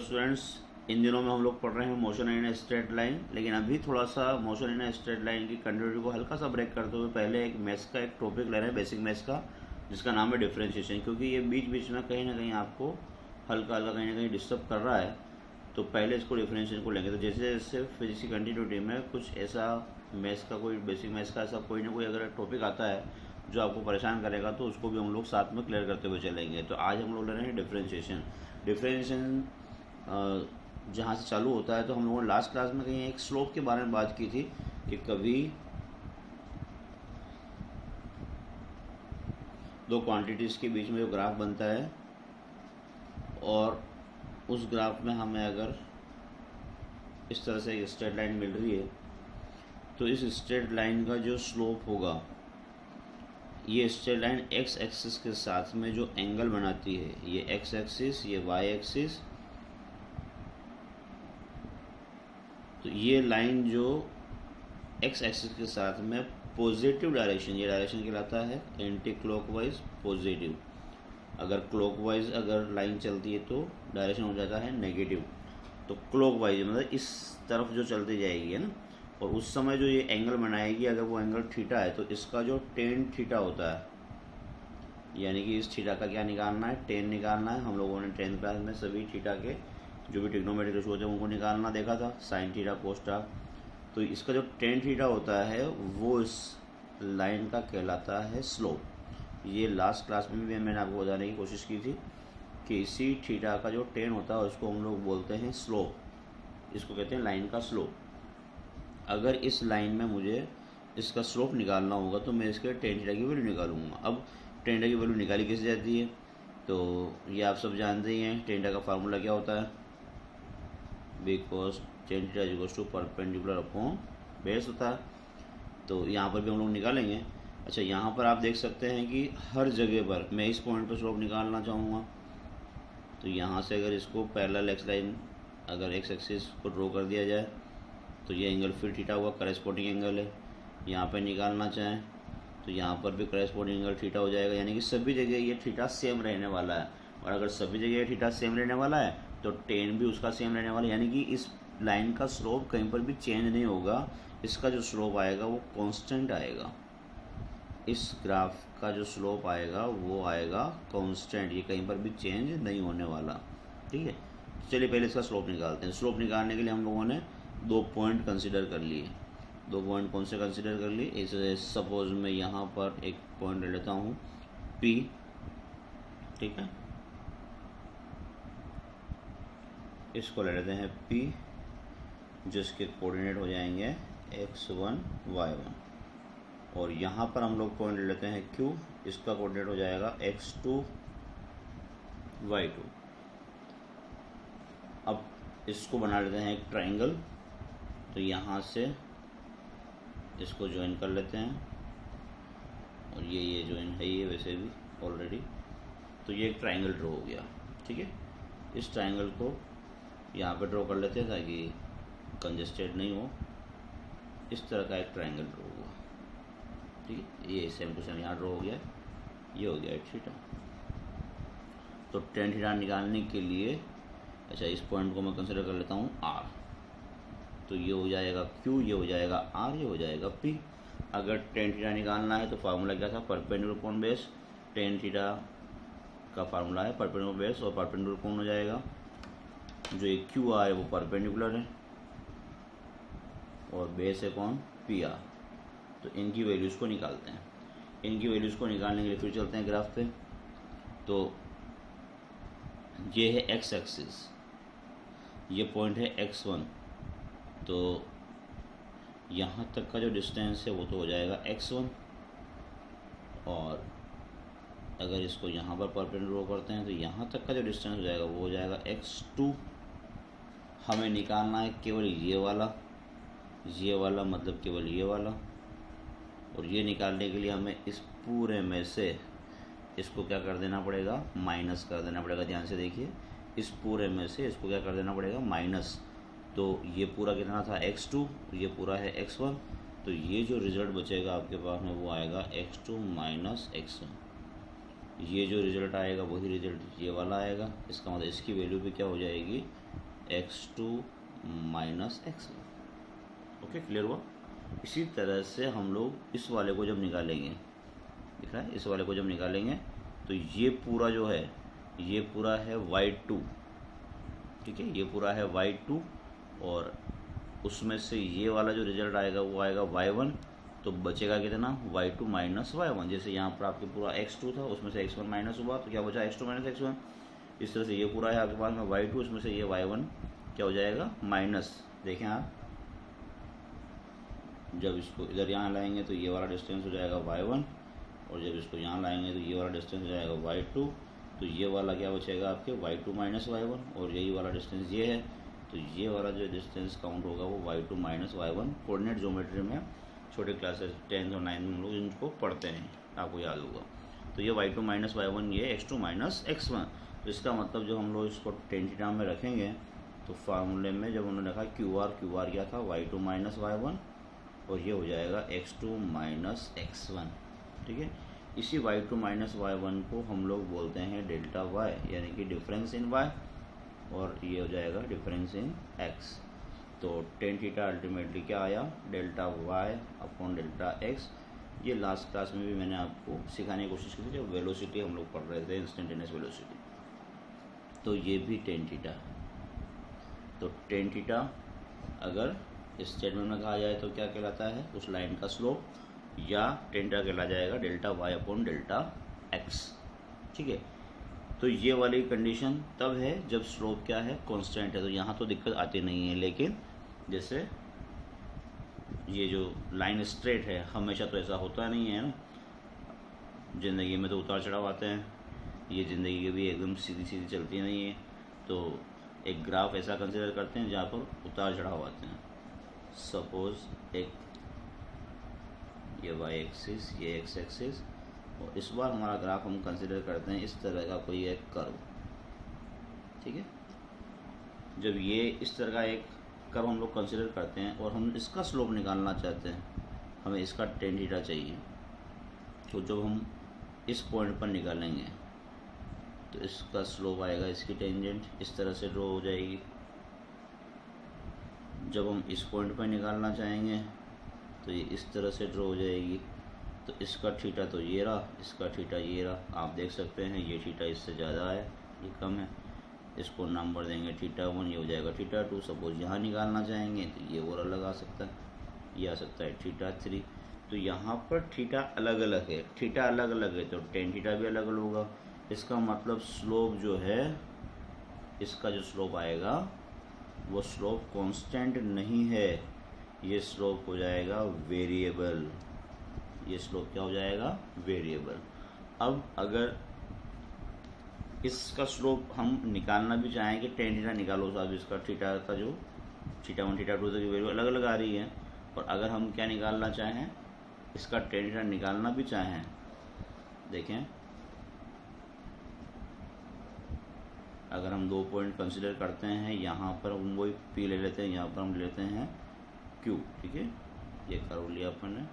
Students, इन दिनों में हम लोग पढ़ रहे हैं motion in a straight line, लेकिन अभी थोड़ा सा motion in a straight line की कंटिन्यूटी को हल्का सा ब्रेक करते हुए पहले एक मैथ्स का एक टॉपिक ले रहे हैं, बेसिक मैथ्स का, जिसका नाम है डिफरेंशिएशन। क्योंकि ये बीच बीच में कहीं ना कहीं आपको हल्का हल्का कहीं ना कहीं डिस्टर्ब कर रहा है, तो पहले इसको डिफरेंशिएशन को लेंगे। तो जैसे जैसे फिजिक्स की कंटिन्यूटी में कुछ ऐसा मैथ्स का कोई बेसिक मैथ्स का ऐसा कोई ना कोई अगर टॉपिक आता है जो आपको परेशान करेगा, तो उसको भी हम लोग साथ में क्लियर करते हुए चलेंगे। तो आज हम लोग ले रहे हैं डिफरेंशिएशन। डिफरेंशिएशन जहाँ से चालू होता है, तो हम लोगों ने लास्ट क्लास में कहीं एक स्लोप के बारे में बात की थी कि कभी दो क्वांटिटीज़ के बीच में जो ग्राफ बनता है और उस ग्राफ में हमें अगर इस तरह से एक स्ट्रेट लाइन मिल रही है, तो इस स्ट्रेट लाइन का जो स्लोप होगा, ये स्ट्रेट लाइन एक्स एक्सिस के साथ में जो एंगल बनाती है, ये एक्स एक्सिस, ये वाई एक्सिस, तो ये लाइन जो एक्स एक्सिस के साथ में पॉजिटिव डायरेक्शन, ये डायरेक्शन कहलाता है एंटी क्लॉकवाइज पॉजिटिव। अगर क्लॉकवाइज अगर लाइन चलती है तो डायरेक्शन हो जाता है नेगेटिव। तो क्लॉकवाइज मतलब इस तरफ जो चलती जाएगी है ना, और उस समय जो ये एंगल बनाएगी, अगर वो एंगल थीटा है, तो इसका जो टेन थीटा होता है, यानी कि इस थीटा का क्या निकालना है, टेन निकालना है। हम लोगों ने 10th क्लास में सभी थीटा के जो भी ट्रिग्नोमेट्रिक रेशियो होते हैं उनको निकालना देखा था, साइन थीटा कोस्टा। तो इसका जो टेन थीटा होता है वो इस लाइन का कहलाता है स्लोप। ये लास्ट क्लास में भी मैंने आपको बताने की कोशिश की थी कि इसी थीटा का जो टेन होता है उसको हम लोग बोलते हैं स्लोप, इसको कहते हैं लाइन का स्लोप। अगर इस लाइन में मुझे इसका स्लोप निकालना होगा तो मैं इसके टेन थीटा की वैल्यू निकालूंगा। अब टेन थीटा की वैल्यू निकाली कैसे जाती है, तो ये आप सब जानते ही हैं। टेन थीटा का फार्मूला क्या होता है, because tan theta equals to perpendicular upon base होता है। तो यहाँ पर भी हम लोग निकालेंगे। अच्छा, यहाँ पर आप देख सकते हैं कि हर जगह पर मैं इस पॉइंट पर स्लोप निकालना चाहूँगा, तो यहाँ से अगर इसको पैरेलल एक्स लाइन, अगर एक्स एक्सिस को ड्रॉ कर दिया जाए, तो ये एंगल फिर थीटा हुआ, करस्पॉन्डिंग एंगल है। यहाँ पर निकालना चाहें तो यहाँ पर भी करस्पॉन्डिंग एंगल थीटा हो जाएगा, यानी कि सभी जगह ये थीटा सेम रहने वाला है। और अगर सभी जगह ये थीटा सेम रहने वाला है तो टेन भी उसका सेम रहने वाला है, यानी कि इस लाइन का स्लोप कहीं पर भी चेंज नहीं होगा। इसका जो स्लोप आएगा वो कांस्टेंट आएगा। इस ग्राफ का जो स्लोप आएगा वो आएगा कांस्टेंट, ये कहीं पर भी चेंज नहीं होने वाला। ठीक है, चलिए पहले इसका स्लोप निकालते हैं। स्लोप निकालने के लिए हम लोगों ने दो पॉइंट कंसिडर कर लिए। दो पॉइंट कौन से कंसिडर कर लिए, इसे सपोज मैं यहाँ पर एक पॉइंट ले लेता हूँ P, ठीक है, इसको ले लेते हैं P, जिसके कोऑर्डिनेट हो जाएंगे x1 y1। और यहाँ पर हम लोग पॉइंट ले लेते हैं Q, इसका कोऑर्डिनेट हो जाएगा x2 y2। अब इसको बना लेते हैं एक ट्रायंगल, तो यहाँ से इसको ज्वाइन कर लेते हैं, और ये ज्वाइन है ये वैसे भी ऑलरेडी। तो ये एक ट्रायंगल ड्रॉ हो गया। ठीक है, इस ट्रायंगल को यहाँ पे ड्रॉ कर लेते हैं ताकि कंजेस्टेड नहीं हो। इस तरह का एक ट्रायंगल ड्रॉ हुआ। ठीक है, ये सेम टू सेम यहाँ ड्रॉ हो गया, ये हो गया थीटा। तो टेन थीटा निकालने के लिए, अच्छा, इस पॉइंट को मैं कंसिडर कर लेता हूँ R, तो ये हो जाएगा Q, ये हो जाएगा R, ये हो जाएगा P। अगर टेन थीटा निकालना है तो फार्मूला क्या था, perpendicular upon base. Tan theta का फार्मूला है परपेंडिकुलर बेस, और परपेंडिकुलर कौन हो जाएगा, जो एक QR है वो परपेंडिकुलर है, और बेस है कौन, PR। तो इनकी वैल्यूज़ को निकालते हैं। इनकी वैल्यूज़ को निकालने के लिए फिर चलते हैं ग्राफ पे। तो ये है एक्स एक्सिस, ये पॉइंट है x1, तो यहाँ तक का जो डिस्टेंस है वो तो हो जाएगा x1, और अगर इसको यहाँ पर परपेंडिकुलर करते हैं तो यहाँ तक का जो डिस्टेंस हो जाएगा वो हो जाएगा x2। हमें निकालना है केवल ये वाला मतलब केवल ये वाला, और ये निकालने के लिए हमें इस पूरे में से इसको क्या कर देना पड़ेगा, माइनस कर देना पड़ेगा। ध्यान से देखिए, इस पूरे में से इसको क्या कर देना पड़ेगा, माइनस। तो ये पूरा कितना था x2, ये पूरा है x1, तो ये जो रिजल्ट बचेगा आपके पास में वो आएगा x2 माइनस x1। ये जो रिज़ल्ट आएगा वही रिज़ल्ट ये वाला आएगा। इसका मतलब इसकी वैल्यू भी क्या हो जाएगी, x2 minus x1। Okay, clear हुआ। इसी तरह से हम लोग इस वाले को जब निकालेंगे, दिख रहा है, इस वाले को जब निकालेंगे तो ये पूरा जो है ये पूरा है y2, ठीक है, ये पूरा है y2 और उसमें से ये वाला जो रिजल्ट आएगा वो आएगा y1। तो बचेगा कितना, y2 माइनस y1। जैसे यहाँ पर आपके पूरा x2 था, उसमें से x1 माइनस हुआ तो क्या बचा, x2 माइनस x1। इस तरह से ये पूरा है आपके पास में y2, उसमें से ये y1 क्या हो जाएगा, माइनस। देखें आप, जब इसको इधर यहाँ लाएंगे तो ये वाला डिस्टेंस हो जाएगा y1 और जब इसको यहाँ लाएंगे तो ये वाला डिस्टेंस हो जाएगा y2। तो ये वाला क्या बचेगा आपके y2 माइनस y1 और यही वाला डिस्टेंस ये है, तो ये वाला जो डिस्टेंस काउंट होगा वो y2 minus y1। Coordinate geometry में छोटे क्लासेस 10th और 9th में हम लोग इनको पढ़ते हैं, आपको याद होगा। तो ये y2 माइनस y1, ये x2 माइनस x1। तो इसका मतलब जब हम लोग इसको tan थीटा में रखेंगे तो फार्मूले में जब उन्होंने रखा QR क्या था, y2 माइनस y1 और ये हो जाएगा x2 माइनस x1, ठीक है। इसी y2 माइनस y1 को हम लोग बोलते हैं डेल्टा y, यानी कि डिफरेंस इन y, और ये हो जाएगा डिफरेंस इन x। तो tan थीटा अल्टीमेटली क्या आया, delta y upon delta x। ये लास्ट क्लास में भी मैंने आपको सिखाने की कोशिश की थी जब वेलोसिटी हम लोग पढ़ रहे थे, इंस्टेंटेनियस वेलोसिटी। तो ये भी tan थीटा है। तो tan थीटा अगर स्टेटमेंट में कहा जाए तो क्या कहलाता है, उस लाइन का स्लोप, या tan थीटा कहला जाएगा delta y upon delta x, ठीक है। तो ये वाली कंडीशन तब है जब स्लोप क्या है, कांस्टेंट है, तो यहाँ तो दिक्कत आती नहीं है। लेकिन जैसे ये जो लाइन स्ट्रेट है, हमेशा तो ऐसा होता नहीं है ना, ज़िंदगी में तो उतार चढ़ाव आते हैं, ये ज़िंदगी भी एकदम सीधी सीधी चलती नहीं है। तो एक ग्राफ ऐसा कंसिडर करते हैं जहाँ पर उतार चढ़ाव आते हैं। सपोज एक ये y एक्सिस, ये x एक्सिस, और इस बार हमारा ग्राफ हम कंसिडर करते हैं इस तरह का कोई एक कर्व, ठीक है। जब ये इस तरह का एक कर्व हम लोग कंसिडर करते हैं और हम इसका स्लोप निकालना चाहते हैं, हमें इसका tan थीटा चाहिए, तो जब हम इस पॉइंट पर निकालेंगे तो इसका स्लोप आएगा, इसकी टेंजेंट इस तरह से ड्रॉ हो जाएगी। जब हम इस पॉइंट पर निकालना चाहेंगे तो ये इस तरह से ड्रॉ हो जाएगी। तो इसका थीटा तो ये रहा, इसका थीटा ये रहा, आप देख सकते हैं ये थीटा इससे ज़्यादा है, ये कम है। इसको नंबर देंगे θ1, ये हो जाएगा θ2। सपोज यहाँ निकालना चाहेंगे तो ये और अलग आ सकता है, ये आ सकता है θ3। तो यहाँ पर थीटा अलग अलग है, थीटा अलग अलग है तो tan थीटा भी अलग अलग होगा। इसका मतलब स्लोप जो है, इसका जो स्लोप आएगा वो स्लोप कांस्टेंट नहीं है, ये स्लोप हो जाएगा वेरिएबल। ये स्लोप क्या हो जाएगा, वेरिएबल। अब अगर इसका स्लोप हम निकालना भी चाहें कि tan थीटा निकालो साहब, इसका थीटा का जो θ1 θ2 की वैल्यू अलग अलग आ रही है, और अगर हम क्या निकालना चाहें, इसका tan थीटा निकालना भी चाहें, देखें अगर हम 2 पॉइंट कंसिडर करते हैं, यहाँ पर हम वही P ले लेते हैं, यहाँ पर हम लेते हैं Q, ठीक है। ये कर्व लिया अपन ने,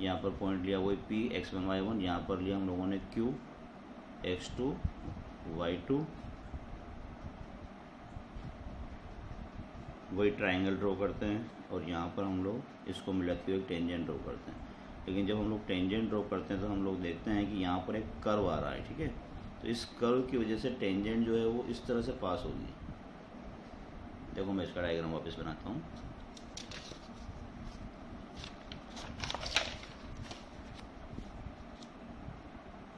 यहाँ पर पॉइंट लिया वही P x1 y1, यहाँ पर लिया हम लोगों ने Q x2 y2, वही ट्रायंगल ड्रॉ करते हैं और यहाँ पर हम लोग इसको मिलाते हुए टेंजेंट ड्रॉ करते हैं। लेकिन जब हम लोग टेंजेंट ड्रॉ करते हैं तो हम लोग देखते हैं कि यहाँ पर एक कर्व आ रहा है, ठीक है। तो इस कर्व की वजह से टेंजेंट जो है वो इस तरह से पास होगी। देखो मैं इसका डायग्राम वापस बनाता हूँ।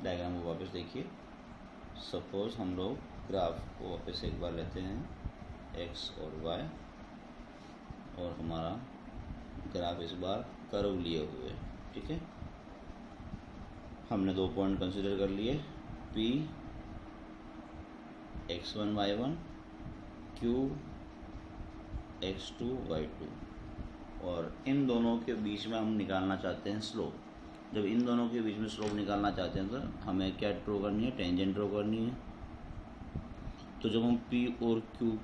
डायग्राम को वापस देखिए। सपोज हम लोग ग्राफ को वापस एक बार लेते हैं, x और y, और हमारा ग्राफ इस बार कर्व लिए हुए, ठीक है। हमने 2 पॉइंट कंसिडर कर लिए, P x1 y1, Q x2 y2, और इन दोनों के बीच में हम निकालना चाहते हैं स्लोप। जब इन दोनों के बीच में स्लोप निकालना चाहते हैं तो हमें क्या ड्रॉ करनी है, टेंजेंट ड्रॉ करनी है। तो जब हम P और Q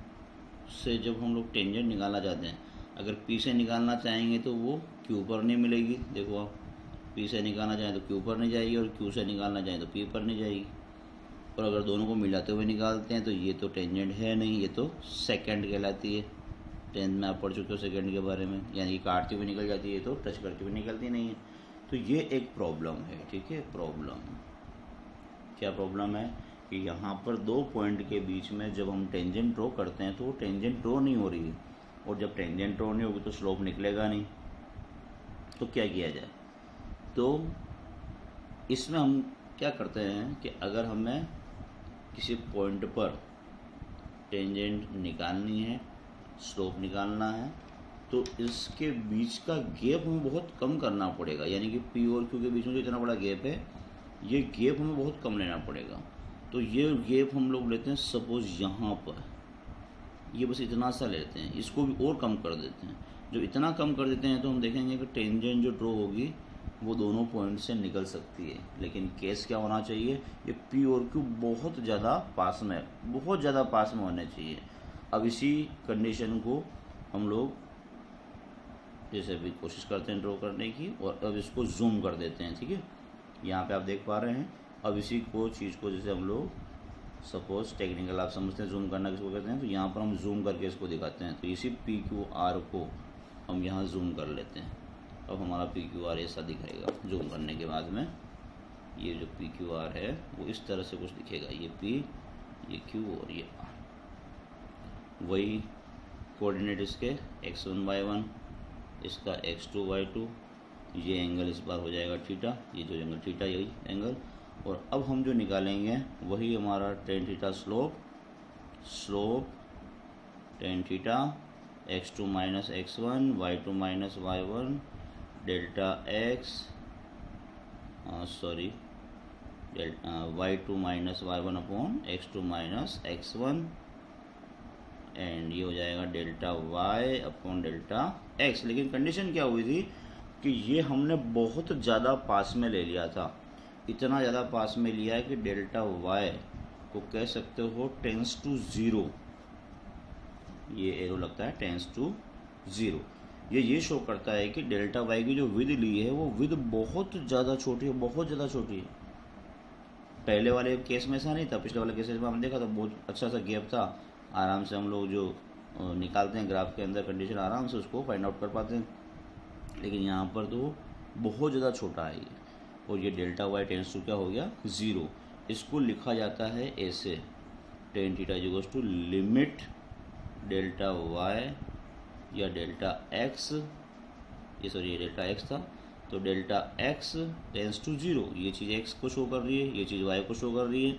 से जब हम लोग टेंजेंट निकालना चाहते हैं, अगर P से निकालना चाहेंगे तो वो Q पर नहीं मिलेगी। देखो आप P से निकालना चाहें तो Q पर नहीं जाएगी, और Q से निकालना चाहें तो P पर नहीं जाएगी। और अगर दोनों को मिलाते हुए निकालते हैं तो ये तो टेंजेंट है नहीं, ये तो सेकंड कहलाती है। 10th में आप पढ़ चुके हो सेकंड के बारे में, यानी कि काटती हुई निकल जाती है, तो टच करती हुई निकलती नहीं है। तो ये एक प्रॉब्लम है, ठीक है। प्रॉब्लम क्या प्रॉब्लम है कि यहाँ पर दो पॉइंट के बीच में जब हम टेंजेंट ड्रॉ करते हैं तो वो टेंजेंट ड्रॉ नहीं हो रही है, और जब टेंजेंट ड्रॉ नहीं होगी तो स्लोप निकलेगा नहीं। तो क्या किया जाए? तो इसमें हम क्या करते हैं कि अगर हमें किसी पॉइंट पर टेंजेंट निकालनी है, स्लोप निकालना है, तो इसके बीच का गैप हमें बहुत कम करना पड़ेगा। यानी कि पी और क्यू के बीच में जो इतना बड़ा गैप है, ये गैप हमें बहुत कम लेना पड़ेगा। तो ये गैप हम लोग लेते हैं सपोज यहाँ पर, ये बस इतना सा लेते हैं, इसको भी और कम कर देते हैं। जो इतना कम कर देते हैं तो हम देखेंगे कि टेंजेंट जो ड्रॉ होगी वो दोनों पॉइंट से निकल सकती है। लेकिन केस क्या होना चाहिए, ये पी और क्यू बहुत ज़्यादा पास में, बहुत ज़्यादा पास में होने चाहिए। अब इसी कंडीशन को हम लोग जैसे अभी कोशिश करते हैं ड्रॉ करने की, और अब इसको जूम कर देते हैं, ठीक है। यहाँ पे आप देख पा रहे हैं। अब इसी को चीज़ को जैसे हम लोग सपोज टेक्निकल आप समझते हैं जूम करना किसको कहते हैं, तो यहाँ पर हम जूम करके इसको दिखाते हैं। तो इसी पी क्यू आर को हम यहाँ जूम कर लेते हैं। अब हमारा पी क्यू आर ऐसा दिखेगा जूम करने के बाद में। ये जो पी क्यू आर है वो इस तरह से कुछ दिखेगा, ये पी, ये क्यू और ये आर। वही कोऑर्डिनेट इसके x1 y1, इसका x2 y2। ये एंगल इस बार हो जाएगा थीटा, ये जो एंगल थीटा यही एंगल। और अब हम जो निकालेंगे वही हमारा tan theta slope tan theta, x2 minus x1, y2 minus y1, delta x y2 minus y1 upon x2 minus x1, and ये हो जाएगा delta y upon delta x। लेकिन कंडीशन क्या हुई थी कि ये हमने बहुत ज़्यादा पास में ले लिया था, इतना ज़्यादा पास में लिया है कि डेल्टा y को कह सकते हो टेंस टू ज़ीरो। ये एरो लगता है टेंस टू ज़ीरो। ये शो करता है कि डेल्टा y की जो विद ली है वो विद बहुत ज़्यादा छोटी है, बहुत ज़्यादा छोटी है। पहले वाले केस में ऐसा नहीं था, पिछले वाले केस में हमने देखा था बहुत अच्छा सा गैप था। आराम से हम लोग जो निकालते हैं ग्राफ के अंदर कंडीशन, आराम से उसको फाइंड आउट कर पाते हैं। लेकिन यहाँ पर तो बहुत ज़्यादा छोटा है ये, और ये डेल्टा y टेंस टू क्या हो गया, ज़ीरो। इसको लिखा जाता है ऐसे, tan theta equals to limit delta y या डेल्टा x, ये सॉरी ये डेल्टा x था, तो delta x tends to zero. ये चीज़ x को शो कर रही है, ये चीज़ y को शो कर रही है।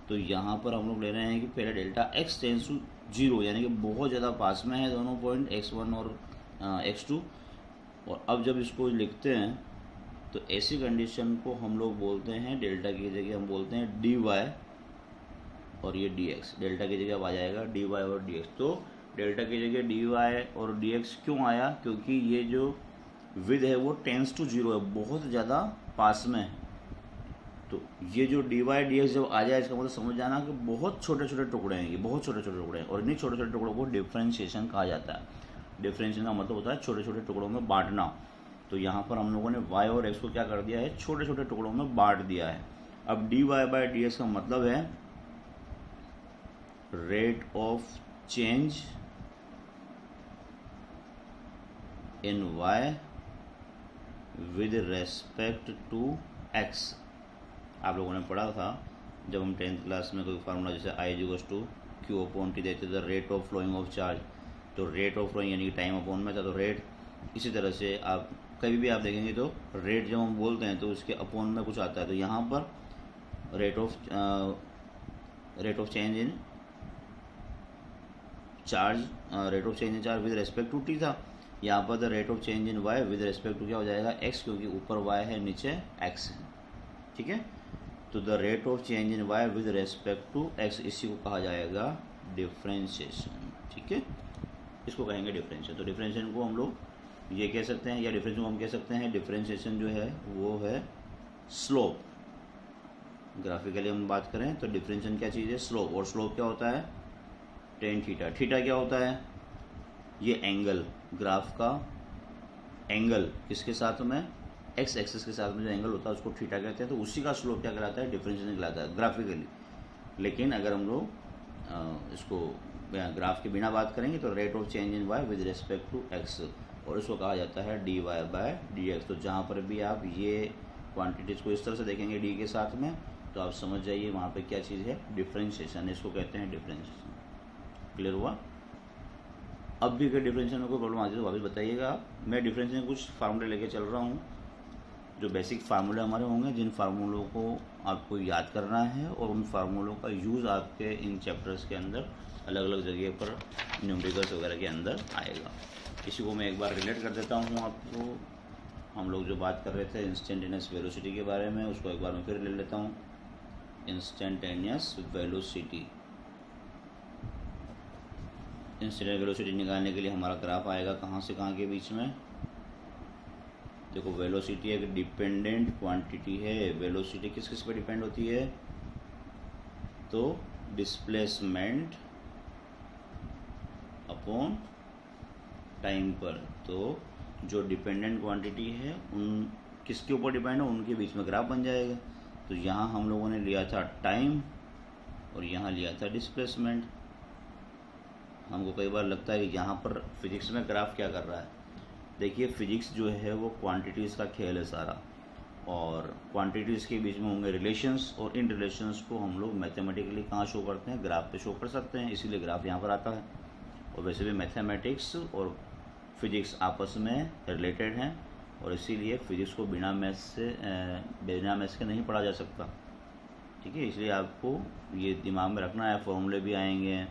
तो यहाँ पर हम लोग ले रहे हैं कि पहले delta x tends to zero, यानी कि बहुत ज़्यादा पास में है दोनों पॉइंट x1 और x2। और अब जब इसको लिखते हैं तो ऐसी कंडीशन को हम लोग बोलते हैं, डेल्टा की जगह हम बोलते हैं dy और ये dx। डेल्टा की जगह अब आ जाएगा dy और dx। तो डेल्टा की जगह dy और dx क्यों आया, क्योंकि ये जो विद है वो टेंस टू ज़ीरो है, बहुत ज़्यादा पास में है। तो ये जो dy dx जब आ जाए, इसका मतलब समझ जाना कि बहुत छोटे छोटे टुकड़े हैं, ये बहुत छोटे छोटे टुकड़े हैं, और इन्हीं छोटे छोटे टुकड़ों को डिफ्रेंशिएशन कहा जाता है। डिफ्रेंशिएशन का मतलब होता है छोटे छोटे टुकड़ों में बांटना। तो यहाँ पर हम लोगों ने y और x को क्या कर दिया है, छोटे छोटे टुकड़ों में बांट दिया है। अब dy बाई dx का मतलब है rate of change in y with respect to x। आप लोगों ने पढ़ा था जब हम 10th क्लास में कोई फार्मूला जैसे I equals to Q upon T देते थे, rate of flowing of charge. तो रेट ऑफ फ्लोइंग यानी कि टाइम अपॉन में था, तो रेट। इसी तरह से आप कभी भी आप देखेंगे तो रेट जब हम बोलते हैं तो उसके अपॉन में कुछ आता है। तो यहाँ पर rate of change in charge, rate of change in charge with respect to T था। यहाँ पर the rate of change in Y with respect to क्या हो जाएगा, एक्स, क्योंकि ऊपर वाई है नीचे एक्स है, ठीक है। तो the rate of change in Y with respect to X, इसी को कहा जाएगा डिफ्रेंशिएशन, ठीक है। इसको कहेंगे डिफरेंशिएशन। तो डिफरेंशिएशन को हम लोग ये कह सकते हैं, या डिफरेंशिएशन को हम कह सकते हैं, डिफरेंशिएशन जो है वो है स्लोप। ग्राफिकली हम बात करें तो डिफरेंशिएशन क्या चीज़ है, स्लोप। और स्लोप क्या होता है, टेन थीटा। थीटा क्या होता है, ये एंगल, ग्राफ का एंगल किसके साथ में, एक्स एक्सिस के साथ में जो एंगल होता है उसको थीटा कहते हैं। तो उसी का स्लोप क्या कहलाता है, डिफरेंशिएशन कहलाता है ग्राफिकली। लेकिन अगर हम लोग इसको ग्राफ के बिना बात करेंगे तो rate of change in Y with respect to X, और इसको कहा जाता है D Y by D X. तो जहाँ पर भी आप ये क्वांटिटीज़ को इस तरह से देखेंगे डी के साथ में, तो आप समझ जाइए वहाँ पे क्या चीज़ है, डिफरेंशिएशन, इसको कहते हैं डिफरेंशिएशन। क्लियर हुआ? अब भी अगर डिफरेंशिएशन में कोई प्रॉब्लम आती है तो वापस बताइएगा आप। मैं डिफरेंशिएशन कुछ फार्मूले लेके चल रहा हूँ, जो बेसिक फार्मूले हमारे होंगे, जिन फार्मूलों को आपको याद करना है, और उन फार्मूलों का यूज़ आपके इन चैप्टर्स के अंदर अलग अलग जगह पर न्यूमेरिकल्स वगैरह के अंदर आएगा। इसी को मैं एक बार रिलेट कर देता हूँ आपको। हम लोग जो बात कर रहे थे इंस्टेंटेनियस वेलोसिटी के बारे में, उसको एक बार मैं फिर ले लेता हूँ। इंस्टेंटेनियस वेलोसिटी, इंस्टेंटेनियस वेलोसिटी निकालने के लिए हमारा ग्राफ आएगा कहाँ से कहाँ के बीच में। देखो, वेलोसिटी एक डिपेंडेंट क्वांटिटी है। वेलोसिटी किस किस पे डिपेंड होती है? तो डिस्प्लेसमेंट अपॉन टाइम पर। तो जो डिपेंडेंट क्वांटिटी है उन किसके ऊपर डिपेंड है, उनके बीच में ग्राफ बन जाएगा। तो यहाँ हम लोगों ने लिया था टाइम और यहाँ लिया था डिस्प्लेसमेंट। हमको कई बार लगता है कि यहाँ पर फिजिक्स में ग्राफ क्या कर रहा है। देखिए, फिजिक्स जो है वो क्वांटिटीज़ का खेल है सारा, और क्वांटिटीज़ के बीच में होंगे रिलेशंस, और इन रिलेशंस को हम लोग मैथमेटिकली कहाँ शो करते हैं, ग्राफ पे शो कर सकते हैं, इसीलिए ग्राफ यहाँ पर आता है। और वैसे भी मैथमेटिक्स और फिजिक्स आपस में रिलेटेड हैं, और इसीलिए फिजिक्स को बिना मैथ्स के नहीं पढ़ा जा सकता। ठीक है, इसलिए आपको ये दिमाग में रखना है। फॉर्मूले भी आएंगे,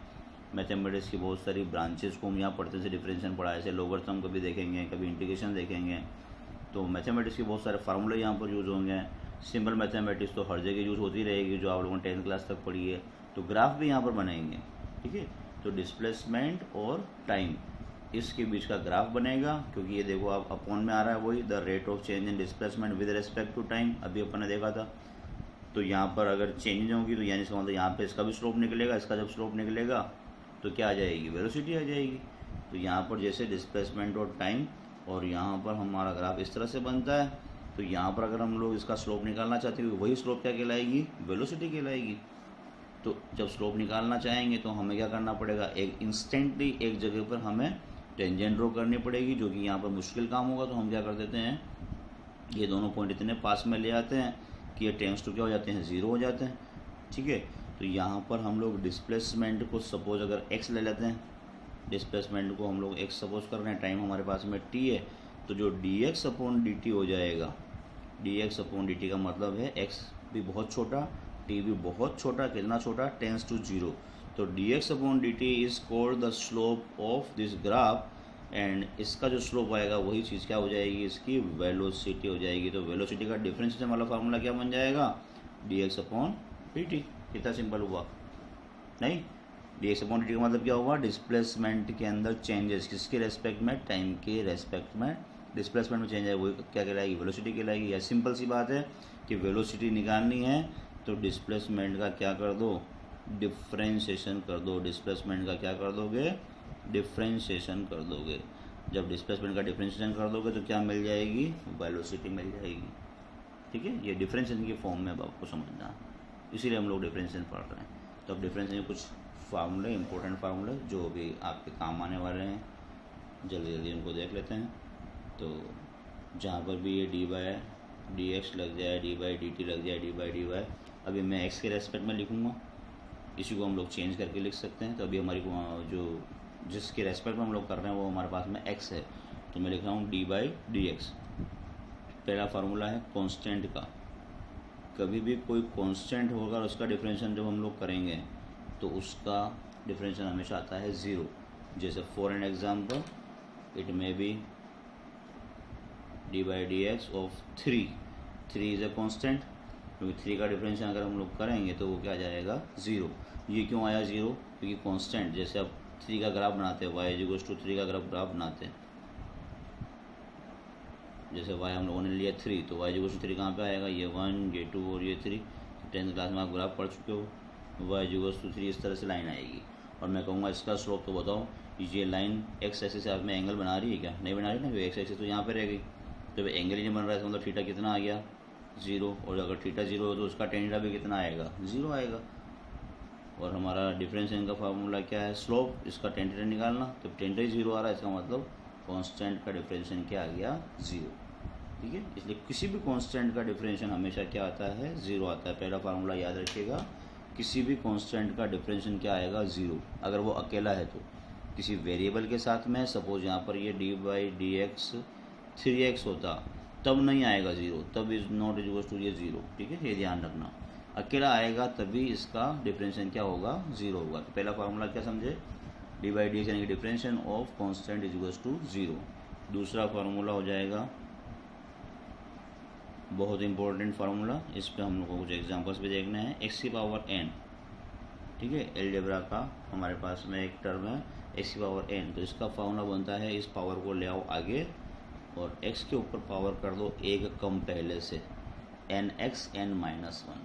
मैथमेटिक्स की बहुत सारी ब्रांचेस को हम यहाँ पढ़ते थे, डिफरेंशिएशन पढ़ा, ऐसे लोगरिथम कभी देखेंगे, कभी इंटीग्रेशन देखेंगे। तो मैथमेटिक्स के बहुत सारे फार्मूले यहाँ पर यूज़ होंगे। सिंपल मैथमेटिक्स तो हर जगह यूज़ होती रहेगी, जो आप लोगों ने 10th क्लास तक पढ़ी है। तो ग्राफ भी यहाँ पर बनेंगे। ठीक है, तो डिस्प्लेसमेंट और टाइम, इसके बीच का ग्राफ बनेगा, क्योंकि ये देखो आप अपॉन में आ रहा है वही, the rate of change in displacement with respect to time, अभी अपन ने देखा था। तो यहाँ पर अगर चेंज होगी तो यानी इसका मतलब यहाँ पे इसका भी स्लोप निकलेगा, इसका जब स्लोप निकलेगा तो क्या आ जाएगी, वेलोसिटी आ जाएगी। तो यहाँ पर जैसे डिस्प्लेसमेंट और टाइम, और यहाँ पर हमारा ग्राफ इस तरह से बनता है। तो यहाँ पर अगर हम लोग इसका स्लोप निकालना चाहते हैं, वही स्लोप क्या कहलाएगी, वेलोसिटी कहलाएगी। तो जब स्लोप निकालना चाहेंगे तो हमें क्या करना पड़ेगा, एक इंस्टेंटली एक जगह पर हमें टेंजेंट ड्रॉ करनी पड़ेगी, जो कि यहाँ पर मुश्किल काम होगा। तो हम क्या कर देते हैं, ये दोनों पॉइंट इतने पास में ले आते हैं कि ये टेंस टू क्या हो जाते हैं, ज़ीरो हो जाते हैं। ठीक है, तो यहाँ पर हम लोग डिस्प्लेसमेंट को सपोज अगर x ले लेते हैं, डिस्प्लेसमेंट को हम लोग x सपोज कर रहे हैं, टाइम हमारे पास में t है, तो जो dx अपॉन dt हो जाएगा, dx अपॉन dt का मतलब है x भी बहुत छोटा, t भी बहुत छोटा, कितना छोटा, टेंस टू जीरो। तो dx upon dt is called the slope of this graph, and इसका जो स्लोप आएगा वही चीज़ क्या हो जाएगी, इसकी वेलोसिटी हो जाएगी। तो वेलोसिटी का डिफरेंशिएशन वाला फार्मूला क्या बन जाएगा, dx अपॉन dt। कितना सिंपल हुआ नहीं? dx अपॉन dt का मतलब क्या हुआ, डिस्प्लेसमेंट के अंदर चेंजेस, किसके रेस्पेक्ट में, टाइम के रेस्पेक्ट में डिस्प्लेसमेंट में चेंज है, वो क्या कहलाएगी, वेलोसिटी कहलाएगी। या सिंपल सी बात है कि वेलोसिटी निकालनी है तो डिस्प्लेसमेंट का क्या कर दो, डिफ्रेंशिएशन कर दो। डिस्प्लेसमेंट का क्या कर दोगे, डिफ्रेंशिएशन कर दोगे। जब डिस्प्लेसमेंट का डिफ्रेंशिएशन कर दोगे तो क्या मिल जाएगी, वेलोसिटी मिल जाएगी। ठीक है, ये डिफ्रेंशिएशन की फॉर्म में अब आपको समझना, इसीलिए हम लोग डिफरेंशिएशन पढ़ रहे हैं। तो अब डिफरेंशिएशन कुछ फार्मूले, इंपॉर्टेंट फार्मूले जो भी आपके काम आने वाले हैं, जल्दी जल्दी उनको देख लेते हैं। तो जहाँ पर भी ये डी बाई डी एक्स लग जाए, डी बाई डी टी लग जाए, डी बाई डी वाई, अभी मैं एक्स के रेस्पेक्ट में लिखूँगा, इसी को हम लोग चेंज करके लिख सकते हैं। तो अभी हमारी जो जिसके रेस्पेक्ट में हम लोग कर रहे हैं वो हमारे पास में एक्स है, तो मैं लिख रहा हूँ डी बाई डी एक्स। पहला फार्मूला है कांस्टेंट का। कभी भी कोई कांस्टेंट होगा और उसका डिफरेंशिएशन जब हम लोग करेंगे तो उसका डिफरेंशिएशन हमेशा आता है ज़ीरो। जैसे for an example it may be D by D x of 3 is a constant, क्योंकि 3 का डिफरेंशिएशन अगर हम लोग करेंगे तो वो क्या आ जाएगा, ज़ीरो। ये क्यों आया ज़ीरो, क्योंकि कांस्टेंट, जैसे आप 3 का ग्राफ बनाते हैं, वाई इक्वल्स टू 3 का ग्राफ बनाते हैं, जैसे y हम लोगों ने लिया 3, तो y इक्वल्स टू 3 कहाँ पे आएगा, ये 1, ये 2 और ये 3। 10th क्लास में आप ग्राफ पढ़ चुके हो, y इक्वल्स टू 3 इस तरह से लाइन आएगी। और मैं कहूँगा इसका स्लोप तो बताओ, ये लाइन x एक्सिस से आप में एंगल बना रही है क्या, नहीं बना रही ना, x एक्सिस तो यहाँ पे रह गई। तो एंगल ही नहीं बन रहा है, मतलब थीटा कितना आ गया, ज़ीरो। और अगर थीटा ज़ीरो हो तो उसका टेन थीटा भी कितना आएगा, ज़ीरो आएगा। और हमारा डिफरेंशिएशन का फार्मूला क्या है, स्लोप, इसका टेन टेन निकालना। तो टेन टेन 0 आ रहा है, इसका मतलब कांस्टेंट का डिफरेंशिएशन क्या आ गया, 0। ठीक है, इसलिए किसी भी कांस्टेंट का डिफरेंशिएशन हमेशा क्या आता है, 0 आता है। पहला फार्मूला याद रखिएगा, किसी भी कांस्टेंट का डिफरेंशिएशन क्या आएगा, 0, अगर वो अकेला है तो। किसी वेरिएबल के साथ में, सपोज यहाँ पर ये d/dx 3x होता, तब नहीं आएगा 0, तब इज़ नॉट इक्वल टू ये 0। ठीक है, ये ध्यान रखना, अकेला आएगा तभी इसका डिफरेंशिएशन क्या होगा, 0 होगा। तो पहला फार्मूला क्या समझे, d/dx यानी कि differentiation of constant is equal to 0। दूसरा फार्मूला हो जाएगा, बहुत इंपॉर्टेंट फार्मूला, इस पे हम लोग को कुछ एग्जांपल्स भी देखने हैं, x⁴n। ठीक है, एलजेब्रा का हमारे पास में एक टर्म है x⁴n, तो इसका फार्मूला बनता है, इस पावर को ले आओ आगे और x के ऊपर पावर कर दो एक कम पहले से, nxn-1।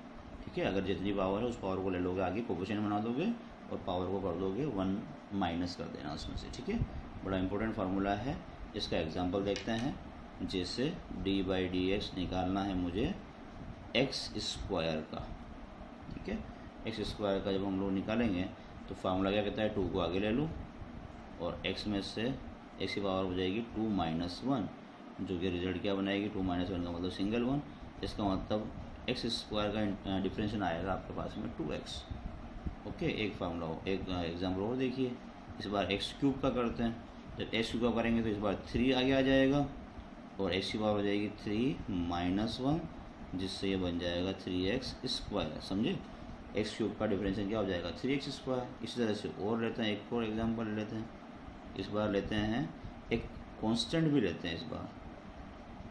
ठीक है, अगर जितनी पावर है उस पावर को ले लोगे आगे, कोफिशिएंट बना दोगे और पावर को कर दोगे 1 माइनस कर देना उसमें से। ठीक है, बड़ा इंपॉर्टेंट फार्मूला है। इसका एग्जांपल देखते हैं, जैसे d/dx निकालना है मुझे x² का। ठीक है, x² का जब हम लोग निकालेंगे तो फार्मूला क्या कहता है, 2 को आगे ले लो और x में से x की पावर हो जाएगी 2 - 1, जो कि रिजल्ट क्या बनाएगी, 2 - 1 का मतलब सिंगल 1। इसका मतलब x² का डिफरेंशिएशन आएगा आपके पास में 2x। ओके, एक फार्मूला हो, एक एग्जाम्पल और देखिए। इस बार x³ का करते हैं, जब x³ का करेंगे तो इस बार 3 आगे आ जाएगा और x की पावर हो जाएगी 3 - 1, जिससे ये बन जाएगा 3x²। समझे, x³ का डिफरेंशिएशन क्या हो जाएगा, 3x²। इसी तरह से और लेते हैं, एक और एग्जांपल लेते हैं। इस बार लेते हैं एक कांस्टेंट भी लेते हैं इस बार।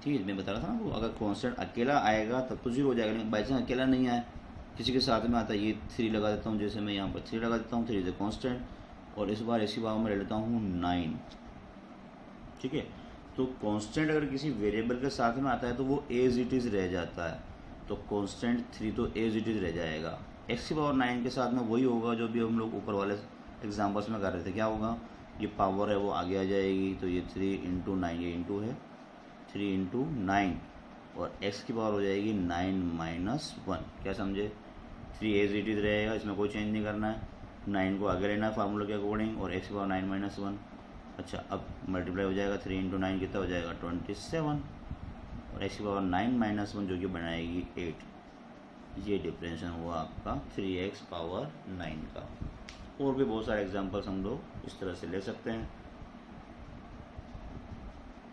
ठीक है, मैं बता रहा था ना, वो अगर कांस्टेंट अकेला आएगा तब तो 0 हो जाएगा, लेकिन बाई चांस अकेला नहीं आए, किसी के साथ में आता है, ये 3 लगा देता हूँ, जैसे मैं यहाँ पर 3 लगा देता हूँ, 3 इज ए कांस्टेंट, और इस बार इसी बार में ले लेता हूँ 9। ठीक है, तो कांस्टेंट अगर किसी वेरिएबल के साथ में आता है तो वो एज इट इज़ रह जाता है, तो कांस्टेंट 3 तो एज इट इज़ रह जाएगा। x⁴ के साथ में वही होगा जो भी हम लोग ऊपर वाले एग्जांपल्स में कर रहे थे। क्या होगा, ये पावर है वो आगे आ जाएगी, तो ये 3 × 9, ये इंटू है 3 × 9, और x की पावर हो जाएगी 9 - 1। क्या समझे, 3 एज इट इज़ रहेगा, इसमें कोई चेंज नहीं करना है, 9 को आगे लेना है फार्मूला के अकॉर्डिंग, और x की पावर 9 - 1। अच्छा, अब मल्टीप्लाई हो जाएगा, 3 × 9 कितना हो जाएगा, 27, और x की पावर 9 - 1 जो कि बनाएगी 8। ये डिफरेंशिएशन हुआ आपका 3x⁴ का। और भी बहुत सारे एग्जांपल्स हम लोग इस तरह से ले सकते हैं।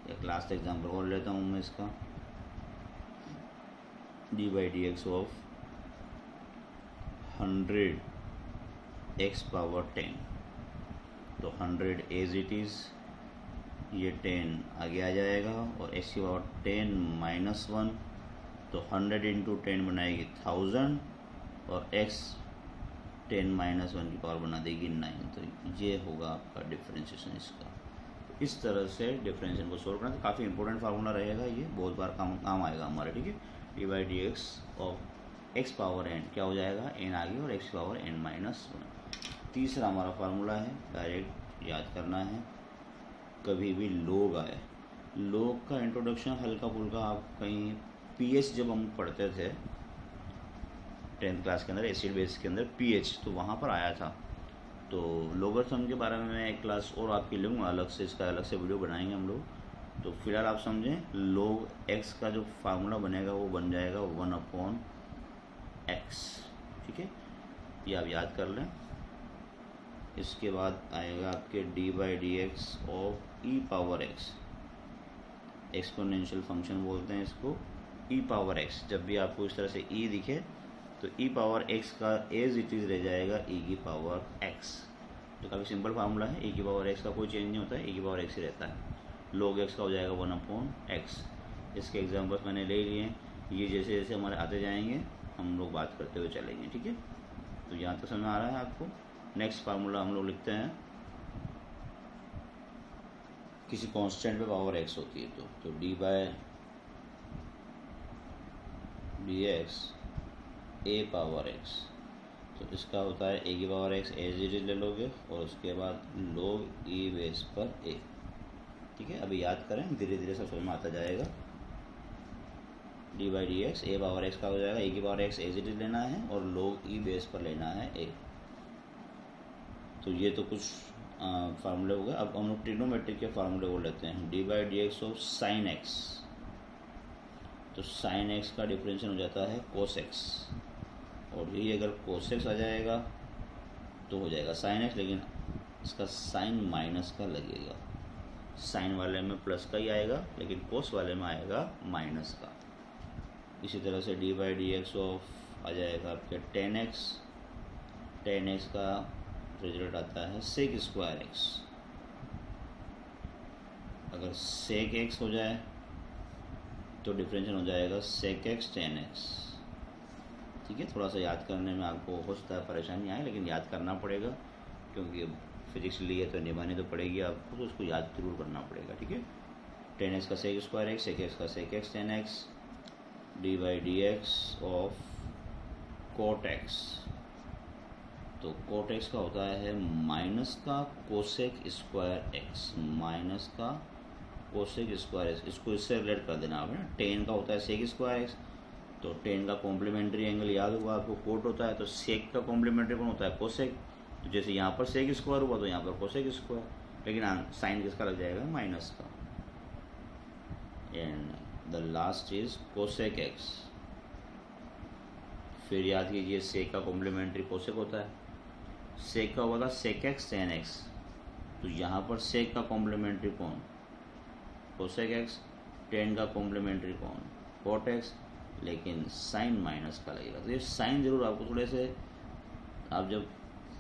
एक लास्ट एग्जांपल और लेता हूँ मैं इसका, d/dx ऑफ 100x⁻10। तो 100 एज इट इज़, ये 10 आगे आ जाएगा, और x की पावर 10 - 1, तो 100 × 10 बनाएगी 1000, और x 10 - 1 की पावर बना देगी 9। तो ये होगा आपका डिफरेंशिएशन इसका। तो इस तरह से डिफरेंशिएशन को सोल्व करना, तो काफ़ी इंपॉर्टेंट फार्मूला रहेगा, ये बहुत बार काम आएगा हमारे। ठीक है, d/dx ऑफ x⁻n क्या हो जाएगा, n आगे और x⁻n-1। तीसरा हमारा फार्मूला है, डायरेक्ट याद करना है, कभी भी लोग आए, लोग का इंट्रोडक्शन हल्का फुल्का आप कहीं pH जब हम पढ़ते थे 10th क्लास के अंदर, एसिड बेस के अंदर pH, तो वहाँ पर आया था। तो लोगरिथम के बारे में मैं एक क्लास और आपकी लूँगा अलग से, इसका अलग से वीडियो बनाएंगे हम लोग। तो फिलहाल आप समझें, log x का जो फार्मूला बनेगा वो बन जाएगा 1/x। ठीक है, ये आप याद कर लें। इसके बाद आएगा आपके d/dx of e⁻x, exponential function बोलते हैं इसको, e⁻x। जब भी आपको इस तरह से e दिखे तो e⁻x का एज इट इज़ रह जाएगा e⁻x। तो काफ़ी सिंपल फार्मूला है, e⁻x का कोई चेंज नहीं होता है, e⁻x ही रहता है। log x का हो जाएगा 1/x। इसके एग्जांपल्स मैंने ले लिए हैं, ये जैसे जैसे हमारे आते जाएंगे हम लोग बात करते हुए चलेंगे। ठीक है, तो यहाँ तक समझ आ रहा है आपको। नेक्स्ट फार्मूला हम लोग लिखते हैं, किसी कांस्टेंट पे पावर x होती है तो d/dx a⁻x, तो इसका होता है a⁻x एज इट इज ले लोगे, और उसके बाद log e बेस पर a। ठीक है, अभी याद करें, धीरे धीरे सब समझ में आता जाएगा। d/dx a⁻x का हो जाएगा, a⁻x एज इट इज लेना है और log e बेस पर लेना है a। तो ये तो कुछ फार्मूले हो गए। अब हम लोग ट्रिग्नोमेट्रिक के फार्मूले वो लेते हैं। D by D x of sine x, तो साइन एक्स का डिफरेंशियल हो जाता है कोस एक्स, और यही अगर कोस एक्स आ जाएगा तो हो जाएगा साइन एक्स, लेकिन इसका साइन माइनस का लगेगा। साइन वाले में प्लस का ही आएगा, लेकिन कोस वाले में आएगा माइनस का। इसी तरह से d by D x of आ जाएगा आपके टेन एक्स, टेन एक्स का रिजल्ट आता है सेक स्क्वायर एक्स। अगर सेक एक्स हो जाए तो डिफरेंशियल हो जाएगा सेक एक्स टेन एक्स। ठीक है, थोड़ा सा याद करने में आपको हो सकता है परेशानी आए, लेकिन याद करना पड़ेगा, क्योंकि फिजिक्स लिए तो निभानी तो पड़ेगी आपको, तो उसको याद जरूर करना पड़ेगा। ठीक है, टेन एक्स का sec square x, sec x का sec x tan x, d by D x of cot x. तो कोट एक्स का होता है माइनस का कोसेक स्क्वायर एक्स, माइनस का कोसेक स्क्वायर एक्स। इसको इससे रिलेट कर देना आपने। टेन का होता है सेक स्क्वायर एक्स, तो टेन का कॉम्प्लीमेंट्री एंगल याद होगा आपको, कोट होता है। तो सेक का कॉम्प्लीमेंट्री कौन होता है? कोसेक। तो जैसे यहाँ पर सेक स्क्वायर हुआ तो यहाँ पर कोसेक स्क्वायर, लेकिन साइन किसका लग जाएगा? माइनस का। And the last is cosec x. फिर याद कीजिए सेक का कॉम्प्लीमेंट्री कोसेक होता है। सेक का हुआ था सेक एक्स टेन एक्स, तो यहाँ पर सेक का कॉम्प्लीमेंट्री कौन? Cosec x. टेन का कॉम्प्लीमेंट्री कौन? कोट एक्स, लेकिन साइन माइनस का लगेगा। तो ये साइन जरूर आपको थोड़े से, आप जब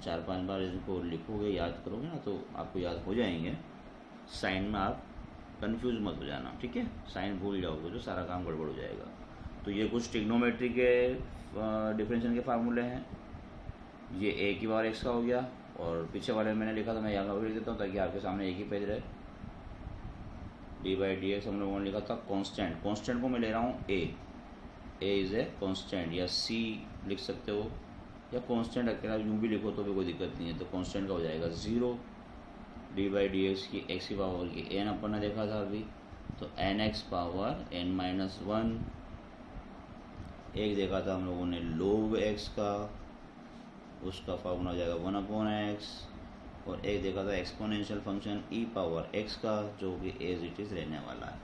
4-5 बार इनको लिखोगे, याद करोगे ना, तो आपको याद हो जाएंगे। साइन में आप कंफ्यूज मत हो जाना, ठीक है? साइन भूल जाओगे तो सारा काम गड़बड़ हो जाएगा। तो ये कुछ ट्रिग्नोमेट्री के डिफरेंशियल के फार्मूले हैं। ये ए की पावर एक्स का हो गया, और पीछे वाले मैंने लिखा था, मैं यहाँ लिख देता हूँ ताकि आपके सामने एक ही पेज रहे। डी बाई डी एक्स हम लोगों ने लिखा था कांस्टेंट, कांस्टेंट को मैं ले रहा हूँ ए इज़ ए कांस्टेंट, या सी लिख सकते हो, या कांस्टेंट अकेला यूँ भी लिखो तो भी कोई दिक्कत नहीं है। तो कांस्टेंट का हो जाएगा 0। डी बाई डी एक्स की एक्स की पावर की एन अपन ने देखा था अभी, तो N X power N minus 1। एक देखा था हम लोगों ने लोग एक्स का, उसका फार्मूला हो जाएगा 1/x। और एक देखा था एक्सपोनेंशियल फंक्शन ई पावर एक्स का, जो कि एज इट इज़ रहने वाला है।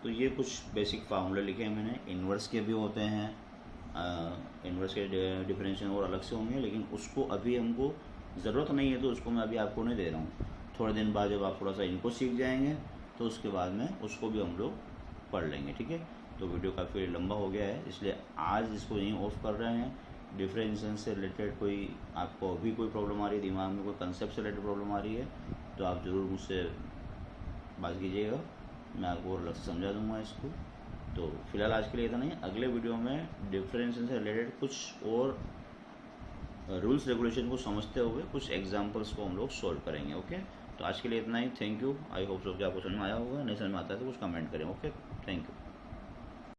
तो ये कुछ बेसिक फार्मूले लिखे हैं मैंने। इन्वर्स के भी होते हैं, इन्वर्स के डिफरेंशियल और अलग से होंगे, लेकिन उसको अभी हमको ज़रूरत नहीं है, तो उसको मैं अभी आपको नहीं दे रहा हूँ। थोड़े दिन बाद जब आप थोड़ा सा इनको सीख जाएंगे तो उसके बाद में उसको भी हम लोग पढ़ लेंगे, ठीक है? तो वीडियो काफ़ी लंबा हो गया है, इसलिए आज इसको यहीं ऑफ कर रहे हैं। डिफरेंशियल से रिलेटेड कोई आपको अभी कोई प्रॉब्लम आ रही है दिमाग में, कोई कंसेप्ट से रिलेटेड प्रॉब्लम आ रही है, तो आप ज़रूर मुझसे बात कीजिएगा, मैं आपको और अलग से समझा दूंगा इसको। तो फिलहाल आज के लिए इतना नहीं। अगले वीडियो में डिफरेंशियल से रिलेटेड कुछ और रूल्स रेगुलेशन को समझते हुए कुछ एग्जांपल्स को हम लोग सॉल्व करेंगे। ओके, तो आज के लिए इतना ही। Thank you. I hope so कि आपको समझ में आया होगा। नहीं समझ में आता है तो कुछ कमेंट करें। Okay, thank you.